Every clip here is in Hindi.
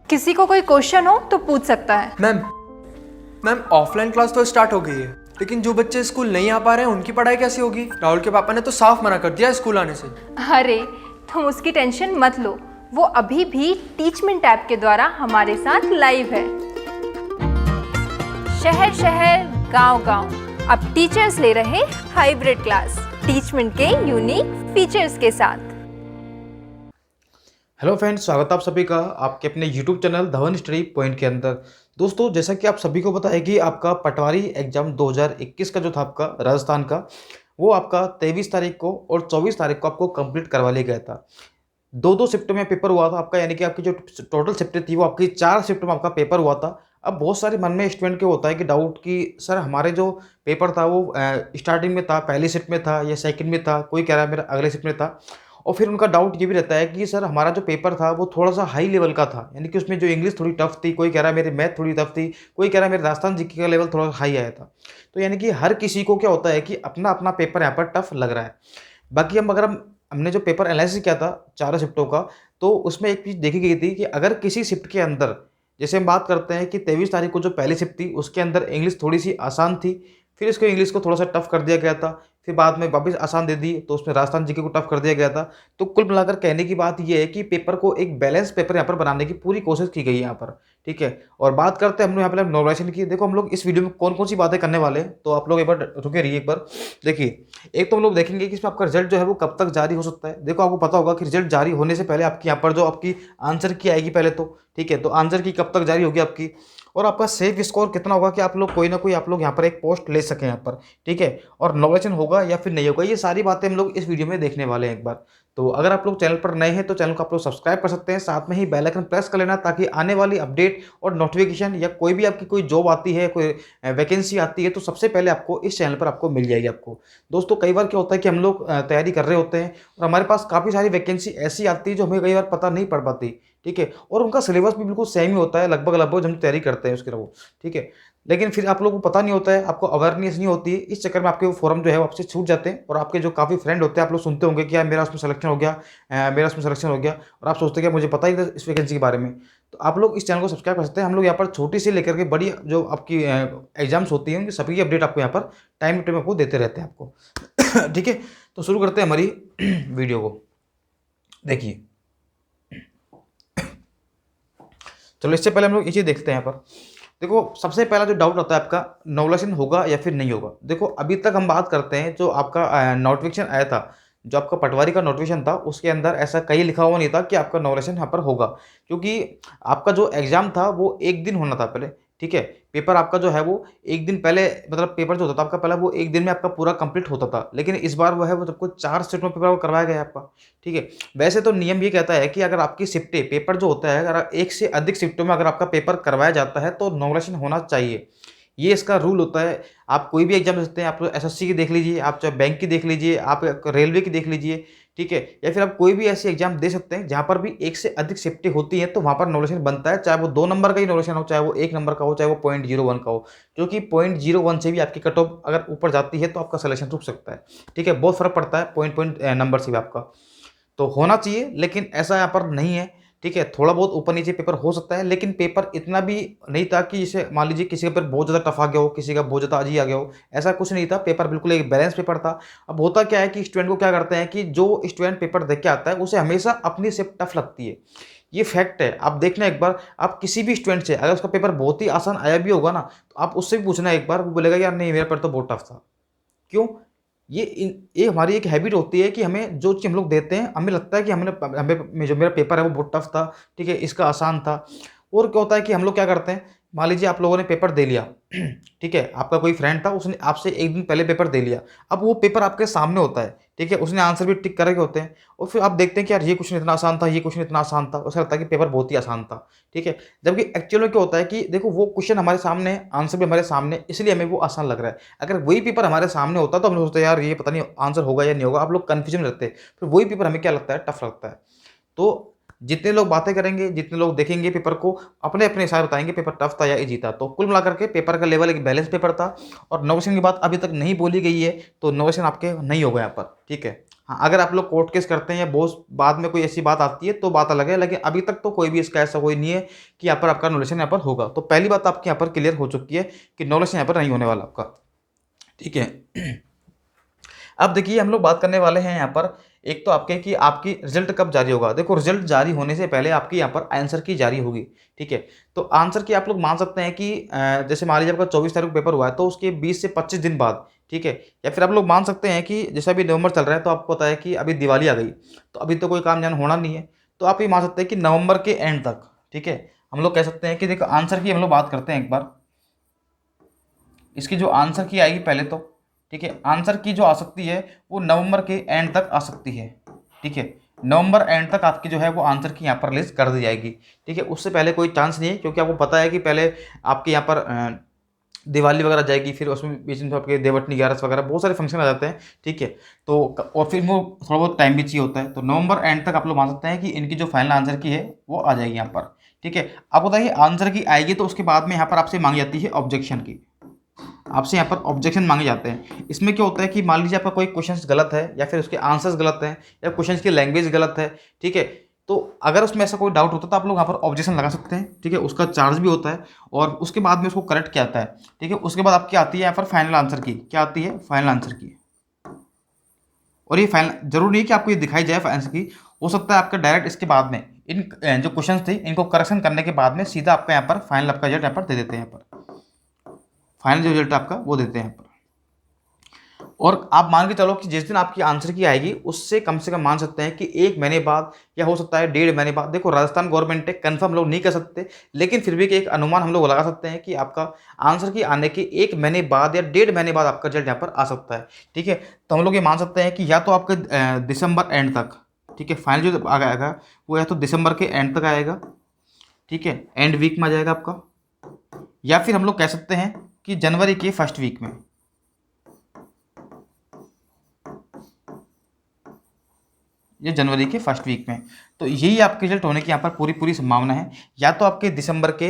किसी को कोई क्वेश्चन हो तो पूछ सकता है। मैम मैम ऑफलाइन क्लास तो स्टार्ट हो गई है, लेकिन जो बच्चे स्कूल नहीं आ पा रहे हैं उनकी पढ़ाई कैसे होगी? राहुल के पापा ने तो साफ मना कर दिया स्कूल आने से। अरे तुम उसकी टेंशन मत लो, वो अभी भी टीचमेंट ऐप के द्वारा हमारे साथ लाइव है। शहर शहर गांव गांव अब टीचर्स ले रहे हाइब्रिड क्लास टीचमेंट के यूनिक फीचर्स के साथ। हेलो फ्रेंड्स, स्वागत है आप सभी का आपके अपने YouTube channel Dhawan study point के अंदर। दोस्तों, जैसा कि आप सभी को पता है कि आपका पटवारी एग्जाम 2021 का जो था आपका राजस्थान का, वो आपका 23 तारीख को और 24 तारीख को आपको कंप्लीट करवा लिया गया था। दो शिफ्टों में पेपर हुआ था आपका, यानी कि आपकी जो टोटल शिफ्टें थी वो आपकी 4 शिफ्ट में आपका पेपर हुआ था। अब बहुत सारे मन में स्टूडेंट के होता है कि डाउट कि सर हमारे जो पेपर था वो स्टार्टिंग में था, पहली शिफ्ट में था या सेकंड में था, कोई कह रहा है मेरा अगले शिफ्ट में था। और फिर उनका डाउट ये भी रहता है कि सर हमारा जो पेपर था वो थोड़ा-सा हाई लेवल का था, यानी कि उसमें जो इंग्लिश थोड़ी टफ थी, कोई कह रहा है मेरी मैथ थोड़ी टफ थी, कोई कह रहा है मेरे राजस्थान जीके का लेवल थोड़ा हाई आया था। तो यानी कि हर किसी को क्या होता है कि अपना-अपना पेपर यहाँ पर टफ लग रहा है। बाकी हमने जो पेपर एनालिसिस किया था चारों शिफ्टों का, तो उसमें एक चीज़ देखी गई थी कि अगर किसी शिफ्ट के अंदर, जैसे हम बात करते हैं कि 23 तारीख को जो पहली शिफ्ट थी उसके अंदर इंग्लिश थोड़ी-सी आसान थी, फिर इसको इंग्लिश को थोड़ा-सा टफ कर दिया गया था, फिर बाद में वापस आसान दे दी तो उसमें राजस्थान जीके को टफ कर दिया गया था। तो कुल मिलाकर कहने की बात ये है कि पेपर को एक बैलेंस पेपर यहाँ पर बनाने की पूरी कोशिश की गई है यहाँ पर, ठीक है। और बात करते हैं हम लोग यहाँ पर नॉर्मलाइजेशन की। देखो हम लोग इस वीडियो में कौन-कौन सी बातें करने वाले हैं, तो आप लोग एक बार रुके रहिए एक बार। देखिए, एक तो हम लोग देखेंगे कि इसमें आपका रिजल्ट जो है वो कब तक जारी हो सकता है। देखो आपको पता होगा कि रिजल्ट जारी होने से पहले आपकी यहाँ पर जो आपकी आंसर की आएगी पहले तो, ठीक है। तो आंसर की कब तक जारी होगी आपकी, और आपका सेफ स्कोर कितना होगा कि आप लोग कोई ना कोई आप लोग यहाँ पर एक पोस्ट ले सकें यहाँ पर, ठीक है। और नॉमिनेशन होगा या फिर नहीं होगा, ये सारी बातें हम लोग इस वीडियो में देखने वाले हैं एक बार। तो अगर आप लोग चैनल पर नए हैं तो चैनल को आप लोग सब्सक्राइब कर सकते हैं, साथ में ही बेल आइकन प्रेस कर लेना ताकि आने वाली अपडेट और नोटिफिकेशन या कोई भी आपकी कोई जॉब आती है, कोई वैकेंसी आती है, तो सबसे पहले आपको इस चैनल पर आपको मिल जाएगी आपको। दोस्तों, कई बार क्या होता है कि हम लोग तैयारी कर रहे होते हैं और हमारे पास काफ़ी सारी वैकेंसी ऐसी आती है जो हमें कई बार पता नहीं पड़ पाती, ठीक है। और उनका सिलेबस भी बिल्कुल सेम ही होता है लगभग जो हम तैयारी करते हैं उसके वो, ठीक है। लेकिन फिर आप लोगों को पता नहीं होता है, आपको अवेयरनेस नहीं होती है, इस चक्कर में आपके वो फॉर्म जो है वो आपसे छूट जाते हैं। और आपके जो काफ़ी फ्रेंड होते हैं, आप लोग सुनते होंगे कि यार मेरा उसमें सिलेक्शन हो गया, मेरा उसमें सिलेक्शन हो गया, और आप सोचते हैं कि मुझे पता ही था इस वैकेंसी के बारे में। तो आप लोग इस चैनल को सब्सक्राइब कर सकते हैं। हम लोग यहाँ पर छोटी से लेकर के बड़ी जो आपकी एग्जाम्स होती हैं उनकी सभी की अपडेट आपको यहाँ पर टाइम टू टाइम आपको देते रहते हैं आपको ठीक है। तो शुरू करते हैं हमारी वीडियो को। देखिए, चलो इससे पहले हम लोग ये चीज़ देखते हैं यहाँ पर। देखो, सबसे पहला जो डाउट आता है आपका, नॉमिनेशन होगा या फिर नहीं होगा। देखो, अभी तक हम बात करते हैं जो आपका नोटिफिकेशन आया था, जो आपका पटवारी का नोटिफिकेशन था, उसके अंदर ऐसा कहीं लिखा हुआ नहीं था कि आपका नॉमिनेशन यहाँ पर होगा, क्योंकि आपका जो एग्ज़ाम था वो एक दिन होना था पहले, ठीक है। पेपर आपका जो है वो एक दिन पहले, मतलब पेपर जो होता था आपका पहला वो एक दिन में आपका पूरा कंप्लीट होता था, लेकिन इस बार वो है वो सबको 4 शिफ्ट में पेपर करवाया गया है आपका, ठीक है। वैसे तो नियम ये कहता है कि अगर आपकी शिफ्टें पेपर जो होता है, अगर एक से अधिक शिफ्टों में अगर आपका पेपर करवाया जाता है तो नॉमिनेशन होना चाहिए, ये इसका रूल होता है। आप कोई भी एग्जाम दे सकते हैं, आप एसएससी की देख लीजिए, आप चाहे बैंक की देख लीजिए, आप रेलवे की देख लीजिए, ठीक है, या फिर आप कोई भी ऐसी एग्जाम दे सकते हैं जहाँ पर भी एक से अधिक शिफ्टें होती हैं, तो वहाँ पर नॉमिनेशन बनता है, चाहे वो 2 नंबर का ही नॉमिनेशन हो, चाहे वो 1 नंबर का हो, चाहे वो 0.01 का हो, क्योंकि 0.01 से भी आपकी कट ऑफ अगर ऊपर जाती है तो आपका सिलेक्शन रुक सकता है, ठीक है। बहुत फर्क पड़ता है पॉइंट नंबर से भी आपका, तो होना चाहिए, लेकिन ऐसा यहाँ पर नहीं है, ठीक है। थोड़ा बहुत ऊपर नीचे पेपर हो सकता है, लेकिन पेपर इतना भी नहीं था कि जैसे मान लीजिए किसी का पेपर बहुत ज़्यादा टफ आ गया हो, किसी का बहुत ज़्यादा अजीब आ गया हो, ऐसा कुछ नहीं था। पेपर बिल्कुल एक बैलेंस पेपर था। अब होता क्या है कि स्टूडेंट को क्या करते हैं कि जो स्टूडेंट पेपर देख के आता है उसे हमेशा अपनी शिफ्ट टफ लगती है, ये फैक्ट है। आप देखना एक बार, आप किसी भी स्टूडेंट से अगर उसका पेपर बहुत ही आसान आया भी होगा ना, तो आप उससे भी पूछना एक बार, वो बोलेगा यार नहीं मेरा पेपर तो बहुत टफ था। क्यों? ये हमारी एक हैबिट होती है कि हमें जो चीज़ हम लोग देते हैं, हमें लगता है कि हमें जो मेरा पेपर है वो बहुत टफ था, ठीक है, इसका आसान था। और क्या होता है कि हम लोग क्या करते हैं, मान लीजिए आप लोगों ने पेपर दे लिया ठीक है, आपका कोई फ्रेंड था, उसने आपसे एक दिन पहले पेपर दे लिया। अब वो पेपर आपके सामने होता है, ठीक है, उसने आंसर भी टिक करे होते हैं, और फिर आप देखते हैं कि यार ये क्वेश्चन इतना आसान था, ये क्वेश्चन इतना आसान था, उसे लगता है कि पेपर बहुत ही आसान था, ठीक है। जबकि एक्चुअल में क्या होता है कि देखो वो क्वेश्चन हमारे सामने है, आंसर भी हमारे सामने, इसलिए हमें वो आसान लग रहा है। अगर वही पेपर हमारे सामने होता तो हम लोग सोचते यार ये पता नहीं आंसर होगा या नहीं होगा, आप लोग कन्फ्यूजन में रहते हैं, फिर वही पेपर हमें क्या लगता है, टफ लगता है। तो जितने लोग बातें करेंगे, जितने लोग देखेंगे पेपर को, अपने अपने हिसाब बताएंगे पेपर टफ था या इजी था। तो कुल मिलाकर के पेपर का लेवल एक बैलेंस पेपर था। और नोवेशन की बात अभी तक नहीं बोली गई है, तो नोवेशन आपके नहीं होगा यहाँ पर, ठीक है। हाँ, अगर आप लोग कोर्ट केस करते हैं या बहुत बाद में कोई ऐसी बात आती है तो बात अलग है, लेकिन अभी तक तो कोई भी इसका ऐसा कोई नहीं है कि यहाँ पर आपका नॉलेशन यहाँ पर होगा। तो पहली बात आपके यहाँ पर क्लियर हो चुकी है कि नॉलेशन यहाँ पर नहीं होने वाला आपका, ठीक है। अब देखिए हम लोग बात करने वाले हैं यहाँ पर, एक तो आपके कि आपकी रिजल्ट कब जारी होगा। देखो रिजल्ट जारी होने से पहले आपकी यहाँ पर आंसर की जारी होगी, ठीक है। तो आंसर की आप लोग मान सकते हैं कि जैसे मान लीजिए आपका 24 तारीख को पेपर हुआ है तो उसके 20 से 25 दिन बाद, ठीक है। या फिर आप लोग मान सकते हैं कि जैसे अभी नवंबर चल रहा है तो आपको पता है कि अभी दिवाली आ गई, तो अभी तो कोई काम जान होना नहीं है, तो आप ये मान सकते हैं कि नवंबर के एंड तक, ठीक है। हम लोग कह सकते हैं कि देखो आंसर की हम लोग बात करते हैं एक बार, इसकी जो आंसर की आएगी पहले तो, ठीक है। आंसर की जो आ सकती है वो नवंबर के एंड तक आ सकती है, ठीक है। नवंबर एंड तक आपकी जो है वो आंसर की यहाँ पर रिलीज कर दी जाएगी, ठीक है। उससे पहले कोई चांस नहीं है, क्योंकि आपको पता है कि पहले आपके यहाँ पर दिवाली वगैरह जाएगी, फिर उसमें बीच में तो आपके देवटनी 11 वगैरह बहुत सारे फंक्शन आ जाते हैं, ठीक है। तो और फिर वो थोड़ा बहुत टाइम भी चाहिए होता है, तो नवंबर एंड तक आप लोग मान सकते हैं कि इनकी जो फाइनल आंसर की है वो आ जाएगी यहाँ पर, ठीक है। आपको बताइए आंसर की आएगी तो उसके बाद में यहाँ पर आपसे मांगी जाती है ऑब्जेक्शन की, आपसे यहाँ पर ऑब्जेक्शन मांगे जाते हैं। इसमें क्या होता है कि मान लीजिए आपका कोई क्वेश्चन गलत है या फिर उसके आंसर्स गलत हैं या क्वेश्चन की लैंग्वेज गलत है, ठीक है। तो अगर उसमें ऐसा कोई डाउट होता है तो आप लोग यहाँ पर ऑब्जेक्शन लगा सकते हैं, ठीक है। उसका चार्ज भी होता है और उसके बाद में उसको करेक्ट किया जाता है, ठीक है। उसके बाद आपकी आती है यहाँ पर फाइनल आंसर की, क्या आती है फाइनल आंसर की। और ये फाइनल जरूरी नहीं है कि आपको ये दिखाई जाए आंसर की, हो सकता है आपका डायरेक्ट इसके बाद में इन जो क्वेश्चन थे इनको करेक्शन करने के बाद में सीधा आपका यहाँ पर फाइनल आपका रिजल्ट यहाँ पर दे देते हैं, यहाँ पर फाइनल जो रिजल्ट आपका वो देते हैं यहाँ पर। और आप मान के चलो कि जिस दिन आपकी आंसर की आएगी उससे कम से कम मान सकते हैं कि 1 महीने बाद या हो सकता है 1.5 महीने बाद। देखो राजस्थान गवर्नमेंट है, कंफर्म लोग नहीं कर सकते, लेकिन फिर भी एक अनुमान हम लोग लगा सकते हैं कि आपका आंसर की आने के 1 महीने बाद या 1.5 महीने बाद आपका रिजल्ट यहाँ पर आ सकता है, ठीक है। तो हम लोग ये मान सकते हैं कि या तो आपका दिसंबर एंड तक, ठीक है, फाइनल जो आएगा वो या तो दिसंबर के एंड तक आएगा, ठीक है, एंड वीक में आ जाएगा आपका, या फिर हम लोग कह सकते हैं कि जनवरी के फर्स्ट वीक में, ये जनवरी के फर्स्ट वीक में। तो यही आपके रिजल्ट होने की यहाँ पर पूरी पूरी संभावना है, या तो आपके दिसंबर के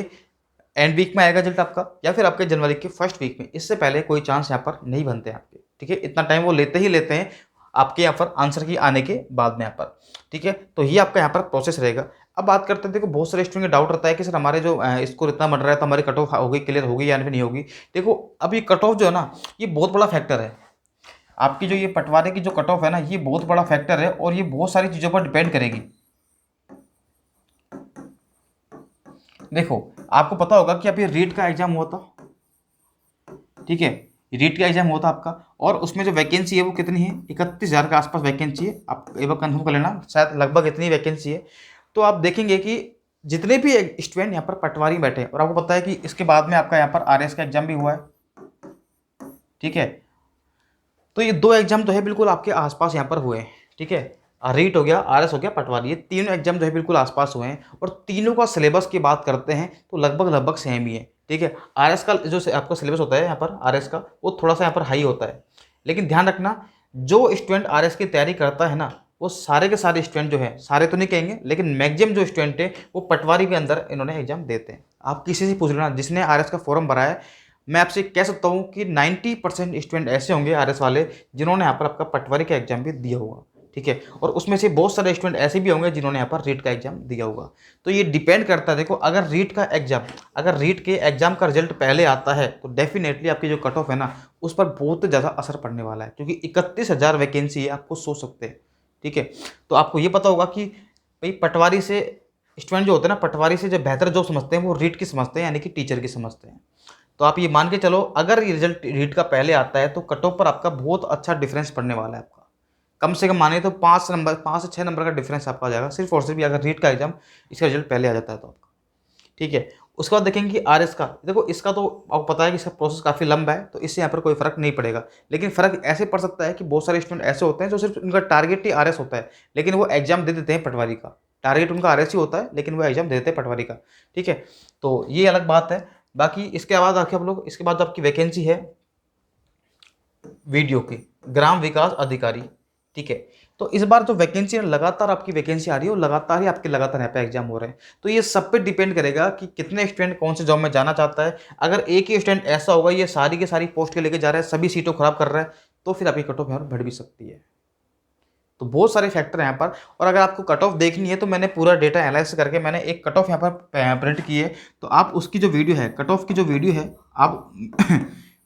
एंड वीक में आएगा रिजल्ट आपका या फिर आपके जनवरी के फर्स्ट वीक में। इससे पहले कोई चांस यहाँ पर नहीं बनते हैं आपके, ठीक है। इतना टाइम वो लेते ही लेते हैं आपके यहाँ पर आंसर की आने के बाद में यहाँ पर, ठीक है। तो ये आपका यहाँ पर प्रोसेस रहेगा। अब बात करते हैं, देखो बहुत सारे स्टूडेंट का डाउट रहता है कि सर हमारे जो स्कोर इतना बढ़ रहा है तो हमारी कट ऑफ होगी, क्लियर होगी या फिर नहीं होगी। देखो अब ये कट ऑफ जो है ना ये बहुत बड़ा फैक्टर है, आपकी जो ये पटवारी की जो कट ऑफ है ना ये बहुत बड़ा फैक्टर है और ये बहुत सारी चीज़ों पर डिपेंड करेगी। देखो आपको पता होगा कि अभी रीट का एग्जाम हुआ था, ठीक है, रीट का एग्जाम हुआ था आपका, और उसमें जो वैकेंसी है वो कितनी है 31,000 के आसपास वैकेंसी है। आप एक बार कन्फर्म कर लेना, शायद लगभग इतनी वैकेंसी है। तो आप देखेंगे कि जितने भी स्टूडेंट यहाँ पर पटवारी बैठे हैं, और आपको पता है कि इसके बाद में आपका यहाँ पर आरएस का एग्जाम भी हुआ है, ठीक है। तो ये 2 एग्जाम तो है बिल्कुल आपके आसपास यहाँ पर हुए हैं, ठीक है। रीट हो गया, आरएस हो गया, पटवारी, ये तीनों एग्जाम जो है बिल्कुल आसपास हुए हैं। और तीनों का सिलेबस की बात करते हैं तो लगभग सेम ही है, ठीक है। आरएस का जो आपका सिलेबस होता है यहाँ पर आरएस का वो थोड़ा सा यहाँ पर हाई होता है, लेकिन ध्यान रखना जो स्टूडेंट आरएस की तैयारी करता है ना वो सारे के सारे स्टूडेंट जो है, सारे तो नहीं कहेंगे लेकिन मैक्सिमम जो स्टूडेंट है वो पटवारी के अंदर इन्होंने एग्जाम देते हैं। आप किसी से पूछ लेना जिसने आरएस का फॉर्म भरा है, मैं आपसे कह सकता हूँ कि 90% स्टूडेंट ऐसे होंगे आरएस वाले जिन्होंने यहाँ पर आपका पटवारी का एग्जाम भी दिया होगा, ठीक है। और उसमें से बहुत सारे स्टूडेंट ऐसे भी होंगे जिन्होंने यहाँ पर रीट का एग्जाम दिया होगा। तो ये डिपेंड करता है, देखो अगर रीट के एग्जाम का रिजल्ट पहले आता है तो डेफिनेटली आपकी जो कट ऑफ है ना उस पर बहुत ज़्यादा असर पड़ने वाला है, क्योंकि 31,000 वैकेंसी है, आपको सोच सकते हैं, ठीक है। तो आपको ये पता होगा कि भाई पटवारी से स्टूडेंट जो होते हैं ना पटवारी से जो बेहतर जॉब समझते हैं वो रीट की समझते हैं, यानी कि टीचर की समझते हैं। तो आप ये मान के चलो अगर ये रिजल्ट रीट का पहले आता है तो कट ऑफ पर आपका बहुत अच्छा डिफरेंस पड़ने वाला है। आपका कम से कम माने तो 5 से 6 नंबर का डिफरेंस आपका आ जाएगा, सिर्फ और सिर्फ अगर रीट का एग्जाम इसका रिजल्ट पहले आ जाता है तो आपका, ठीक है। उसके बाद देखेंगे कि आरएस का, देखो इसका तो आपको पता है कि इसका प्रोसेस काफ़ी लंबा है, तो इससे यहाँ पर कोई फर्क नहीं पड़ेगा। लेकिन फर्क ऐसे पड़ सकता है कि बहुत सारे स्टूडेंट ऐसे होते हैं जो सिर्फ उनका टारगेट ही आरएस होता है, लेकिन वो एग्जाम दे देते हैं पटवारी का। टारगेट उनका आरएस ही होता है लेकिन वो एग्जाम दे देते हैं पटवारी का, ठीक है। तो ये अलग बात है। बाकी इसके बाद आके हम लोग इसके बाद आपकी वैकेंसी है वीडियो की ग्राम विकास अधिकारी, ठीक है। तो इस बार जो वैकेंसी लगातार आपकी वैकेंसी आ रही है और लगातार ही आपके लगातार यहाँ पे एग्जाम हो रहे हैं। तो ये सब पे डिपेंड करेगा कि कितने स्टूडेंट कौन से जॉब में जाना चाहता है। अगर एक ही स्टूडेंट ऐसा होगा ये सारी की सारी पोस्ट के लेके जा रहा है, सभी सीटों खराब कर रहा है, तो फिर आपकी कट ऑफ यहाँ बढ़ भी सकती है, तो बहुत सारे फैक्टर हैं यहाँ पर। और अगर आपको कट ऑफ देखनी है तो मैंने पूरा डेटा एनालाइज करके मैंने एक कट ऑफ यहाँ पर प्रिंट की है। तो आप उसकी जो वीडियो है, कट ऑफ की जो वीडियो है, आप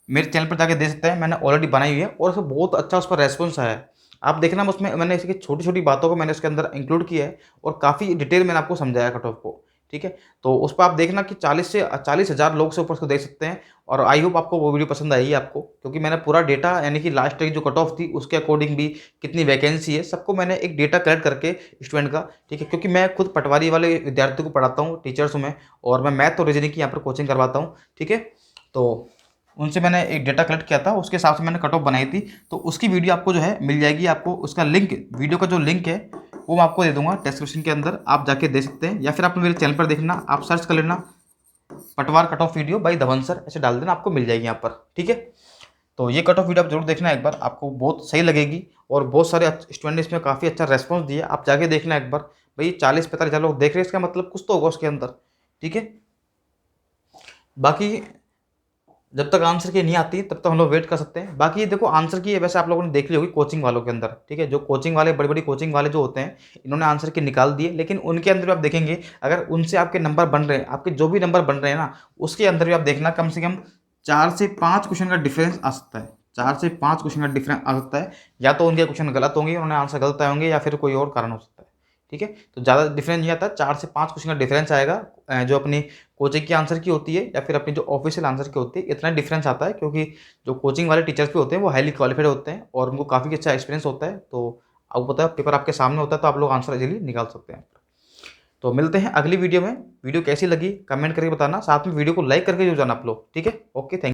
मेरे चैनल पर जाके देख सकते हैं। मैंने ऑलरेडी बनाई हुई है और उसमें बहुत अच्छा उस पर रेस्पॉन्स आया है। आप देखना, उसमें मैंने इसकी छोटी छोटी बातों को मैंने इसके अंदर इंक्लूड किया है और काफ़ी डिटेल मैंने आपको समझाया कट ऑफ को, ठीक है। तो उस पर आप देखना कि 40,000 लोग से ऊपर उसको देख सकते हैं। और आई होप आपको वो वीडियो पसंद आएगी आपको, क्योंकि मैंने पूरा डेटा यानी कि लास्ट तक जो कट ऑफ थी उसके अकॉर्डिंग भी कितनी वैकेंसी है, सबको मैंने एक डेटा कलेक्ट करके स्टूडेंट का, ठीक है। क्योंकि मैं खुद पटवारी वाले विद्यार्थियों को पढ़ाता हूँ, टीचर्स हूँ मैं, और मैं मैथ और रीजनिंग की यहाँ पर कोचिंग करवाता हूँ, ठीक है। तो उनसे मैंने एक डेटा कलेक्ट किया था, उसके हिसाब से मैंने कट ऑफ बनाई थी। तो उसकी वीडियो आपको जो है मिल जाएगी। आपको उसका लिंक, वीडियो का जो लिंक है वो मैं आपको दे दूंगा डिस्क्रिप्शन के अंदर, आप जाके दे सकते हैं। या फिर आप मेरे चैनल पर देखना, आप सर्च कर लेना Patwar cut off video by Dhawan sir, ऐसे डाल देना, आपको मिल जाएगी यहाँ पर, ठीक है। तो ये कट ऑफ वीडियो आप जरूर देखना एक बार, आपको बहुत सही लगेगी। और बहुत सारे स्टूडेंट ने इसमें काफ़ी अच्छा रेस्पॉन्स दिया, आप जाके देखना एक बार। भाई 40-45 लोग देख रहे हैं, इसका मतलब कुछ तो होगा उसके अंदर, ठीक है। बाकी जब तक आंसर की नहीं आती तब तक हम लोग वेट कर सकते हैं। बाकी देखो आंसर की वैसे आप लोगों ने देख ली होगी कोचिंग वालों के अंदर, ठीक है। जो कोचिंग वाले, बड़ी बड़ी कोचिंग वाले जो होते हैं, इन्होंने आंसर की निकाल दिए, लेकिन उनके अंदर भी आप देखेंगे अगर उनसे आपके नंबर बन रहे हैं, आपके जो भी नंबर बन रहे हैं ना, उसके अंदर भी आप देखना कम से कम 4 से 5 क्वेश्चन का डिफरेंस आ सकता है। 4 से 5 क्वेश्चन का डिफरेंस आ सकता है। या तो उनके क्वेश्चन गलत होंगे, उन्होंने आंसर गलत आए होंगे, या फिर कोई और कारण हो सकता है, ठीक है। तो ज़्यादा डिफरेंस नहीं आता, 4 से 5 क्वेश्चन का डिफरेंस आएगा। जो अपनी कोचिंग की आंसर की होती है या फिर अपनी जो ऑफिशियल आंसर की होती है, इतना डिफरेंस आता है। क्योंकि जो कोचिंग वाले टीचर्स भी होते हैं वो हाईली क्वालिफाइड होते हैं और उनको काफ़ी अच्छा एक्सपीरियंस होता है। तो आपको पता है पेपर आपके सामने होता है, तो आप लोग आंसर इजीली निकाल सकते हैं। तो मिलते हैं अगली वीडियो में। वीडियो कैसी लगी कमेंट करके बताना, साथ में वीडियो को लाइक करके जो जाना आप लोग, ठीक है। Okay, thank